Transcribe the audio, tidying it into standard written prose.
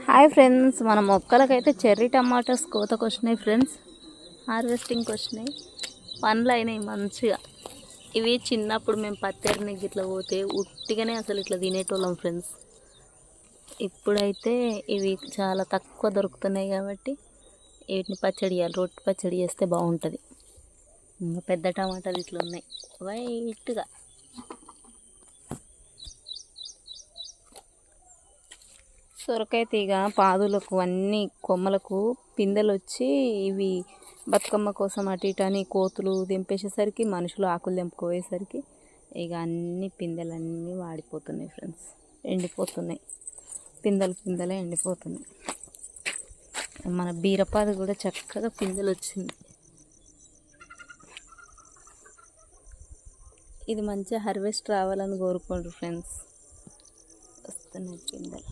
Hi friends, మన మొక్కలకైతే cherry tomatoes కోతకు వచ్చినాయి ఫ్రెండ్స్. హార్వెస్టింగ్కి వచ్చినాయి, పండ్లు అయినాయి మంచిగా. ఇవి చిన్నప్పుడు మేము పత్తెరనికి ఇట్లా పోతే ఉట్టిగానే అసలు ఇట్లా తినేటోళ్ళం ఫ్రెండ్స్. ఇప్పుడైతే ఇవి చాలా తక్కువ దొరుకుతున్నాయి కాబట్టి వీటిని పచ్చడి చేయాలి. రొట్టె పచ్చడి చేస్తే బాగుంటుంది. ఇంకా పెద్ద టమాటాలు ఇట్లా ఉన్నాయి వైట్గా. సొరకాయ తీగ పాదులకు అన్ని కొమ్మలకు పిందెలు వచ్చి ఇవి బతుకమ్మ కోసం అటు ఇటు అని కోతులు దింపేసేసరికి మనుషులు ఆకులు దింపుకోయేసరికి ఇక అన్ని పిందెలన్నీ వాడిపోతున్నాయి ఫ్రెండ్స్, ఎండిపోతున్నాయి. పిందెలే ఎండిపోతున్నాయి. మన బీరపాదు కూడా చక్కగా పిందెలు వచ్చింది. ఇది మంచిగా హార్వెస్ట్ రావాలని కోరుకోండి ఫ్రెండ్స్. వస్తున్నాయి పిందెలు.